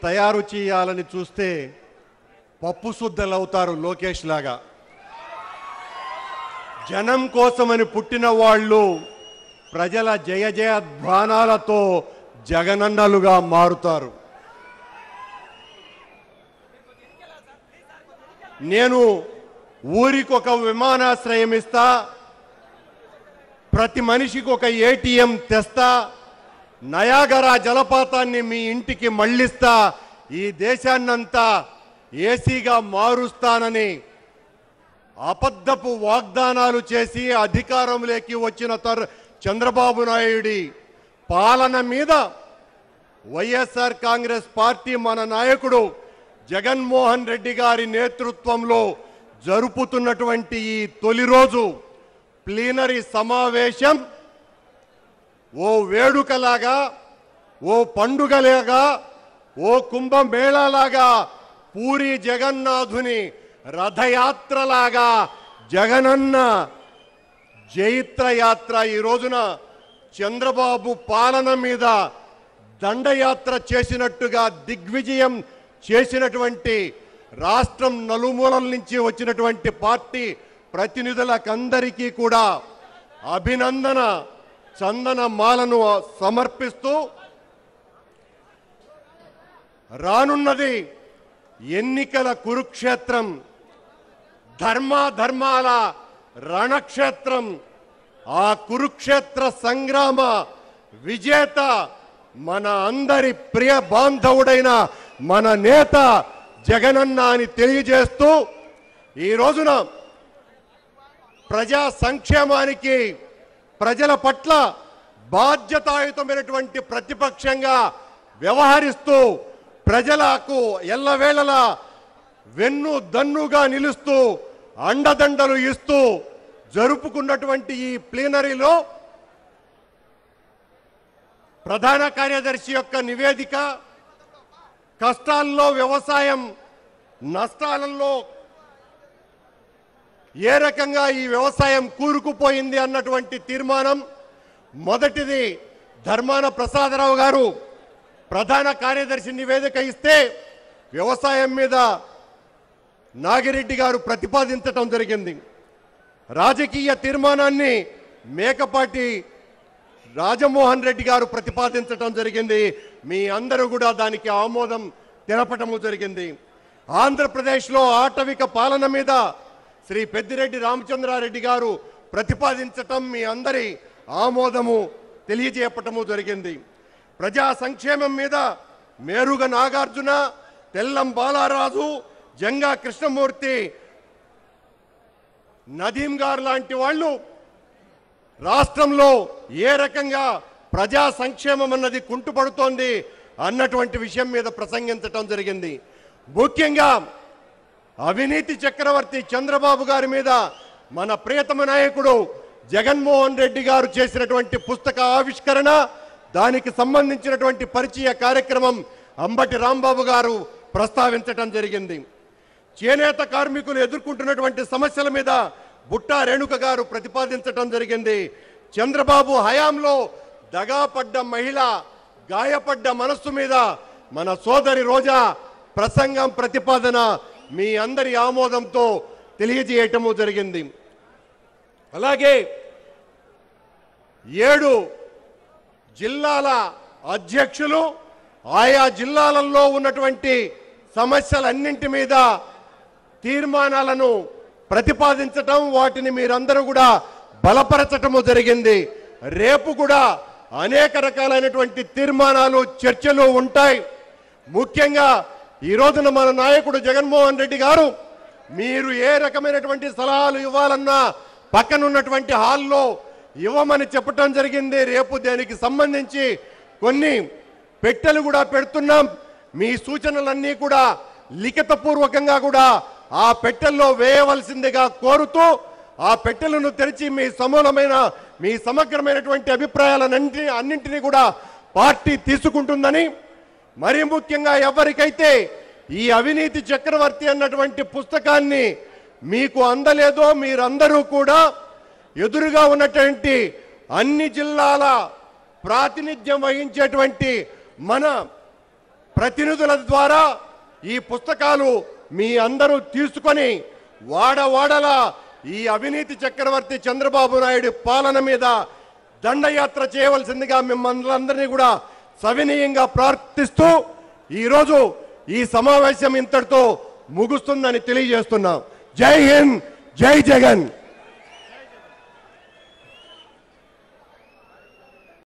తయారు చేయాలని చూస్తే పప్పు శుద్ధలవుతారు లోకేష్ లాగా. జనం కోసమని పుట్టిన వాళ్ళు ప్రజల జయ జయధ్వానాలతో జగనన్నలుగా మారుతారు. నేను ఊరికొక విమానాశ్రయం ఇస్తా, ప్రతి మనిషికి ఒక ఏటీఎం తెస్తా, నయాగరా జలపాతాన్ని మీ ఇంటికి మళ్ళిస్తా, ఈ దేశాన్నంతా ఏసీగా మారుస్తానని అబద్ధపు వాగ్దానాలు చేసి అధికారంలోకి వచ్చిన చంద్రబాబు నాయుడి పాలన మీద వైఎస్ఆర్ కాంగ్రెస్ పార్టీ మన నాయకుడు జగన్మోహన్ రెడ్డి గారి నేతృత్వంలో జరుపుతున్నటువంటి ఈ తొలి రోజు ప్లీనరీ సమావేశం ఓ వేడుకలాగా, ఓ పండుగలాగా, ఓ కుంభమేళాలాగా, పూరి జగన్నాథుని రథయాత్రలాగా జగనన్న జైత్రయాత్ర ఈ రోజున చంద్రబాబు పాలన మీద దండయాత్ర చేసినట్టుగా దిగ్విజయం చేసినటువంటి రాష్ట్రం నలుమూలల నుంచి వచ్చినటువంటి పార్టీ ప్రతినిధులకందరికీ కూడా అభినందన చందన మాలను సమర్పిస్తూ రానున్నది ఎన్నికల కురుక్షేత్రం, ధర్మాల రణక్షేత్రం. ఆ కురుక్షేత్ర సంగ్రామ విజేత మన అందరి ప్రియ బాంధవుడైన మన నేత జగనన్న అని తెలియజేస్తూ ఈ రోజున ప్రజా సంక్షేమానికి, ప్రజల పట్ల బాధ్యతాయుతమైనటువంటి ప్రతిపక్షంగా వ్యవహరిస్తూ ప్రజలకు ఎల్లవేళలా వెన్ను దన్నుగా నిలుస్తూ అండదండలు ఇస్తూ జరుపుకున్నటువంటి ఈ ప్లీనరీలో ప్రధాన కార్యదర్శి యొక్క నివేదిక, కష్టాల్లో వ్యవసాయం, నష్టాలలో ఏ రకంగా ఈ వ్యవసాయం కూరుకుపోయింది అన్నటువంటి తీర్మానం మొదటిది ధర్మాన ప్రసాదరావు గారు ప్రధాన కార్యదర్శి నివేదిక ఇస్తే వ్యవసాయం మీద నాగిరెడ్డి గారు ప్రతిపాదించడం జరిగింది. రాజకీయ తీర్మానాన్ని మేకపాటి రాజమోహన్ రెడ్డి గారు ప్రతిపాదించడం జరిగింది. మీ అందరూ కూడా దానికి ఆమోదం తెలపటము జరిగింది. ఆంధ్రప్రదేశ్లో ఆటవిక పాలన మీద శ్రీ పెద్దిరెడ్డి రామచంద్రారెడ్డి గారు ప్రతిపాదించటం మీ అందరి ఆమోదము తెలియజేపటము జరిగింది. ప్రజా సంక్షేమం మీద మేరుగ నాగార్జున, తెల్లం బాలారాజు, జంగా కృష్ణమూర్తి, నదీం గారు లాంటి వాళ్ళు రాష్ట్రంలో ఏ రకంగా ప్రజా సంక్షేమం అన్నది కుంటుపడుతోంది అన్నటువంటి విషయం మీద ప్రసంగించటం జరిగింది. ముఖ్యంగా అవినీతి చక్రవర్తి చంద్రబాబు గారి మీద మన ప్రియతమ నాయకుడు జగన్మోహన్ రెడ్డి గారు చేసినటువంటి పుస్తక ఆవిష్కరణ, దానికి సంబంధించినటువంటి పరిచయ కార్యక్రమం అంబటి రాంబాబు గారు ప్రస్తావించటం జరిగింది. చేనేత కార్మికులు ఎదుర్కొంటున్నటువంటి సమస్యల మీద బుట్టా రేణుక గారు ప్రతిపాదించటం జరిగింది. చంద్రబాబు హయాంలో దగాపడ్డ మహిళ, గాయపడ్డ మనస్సు మీద మన సోదరి రోజా ప్రసంగం, ప్రతిపాదన మీ అందరి ఆమోదంతో తెలియజేయటము జరిగింది. అలాగే 7 జిల్లాల అధ్యక్షులు ఆయా జిల్లాలలో ఉన్నటువంటి సమస్యలన్నింటి మీద తీర్మానాలను ప్రతిపాదించటం, వాటిని మీరందరూ కూడా బలపరచటము జరిగింది. రేపు కూడా అనేక రకాలైనటువంటి తీర్మానాలు, చర్చలు ఉంటాయి. ముఖ్యంగా ఈ రోజున మన నాయకుడు జగన్మోహన్ రెడ్డి గారు మీరు ఏ రకమైనటువంటి సలహాలు ఇవ్వాలన్నా పక్కనున్నటువంటి హాల్లో ఇవ్వమని చెప్పటం జరిగింది. రేపు దానికి సంబంధించి కొన్ని పెట్టెలు కూడా పెడుతున్నాం. మీ సూచనలన్నీ కూడా లిఖితపూర్వకంగా కూడా ఆ పెట్టెల్లో వేయవలసిందిగా కోరుతూ, ఆ పెట్టెలను తెరిచి మీ సమూలమైన, మీ సమగ్రమైనటువంటి అన్నింటినీ కూడా పార్టీ తీసుకుంటుందని, మరి ముఖ్యంగా ఎవరికైతే ఈ అవినీతి చక్రవర్తి అన్నటువంటి పుస్తకాన్ని మీకు అందలేదో మీరందరూ కూడా ఎదురుగా ఉన్నటువంటి అన్ని జిల్లాల ప్రాతినిధ్యం వహించేటువంటి మన ప్రతినిధుల ద్వారా ఈ పుస్తకాలు మీ అందరూ తీసుకొని వాడవాడల ఈ అవినీతి చక్రవర్తి చంద్రబాబు నాయుడు పాలన మీద దండయాత్ర చేయవలసిందిగా మిమ్మల్ని అందరినీ కూడా సవినీయంగా ప్రార్థిస్తూ ఈరోజు ఈ సమావేశం ఇంతటితో ముగుస్తుందని తెలియజేస్తున్నాం. జై హింద్, జై జగన్.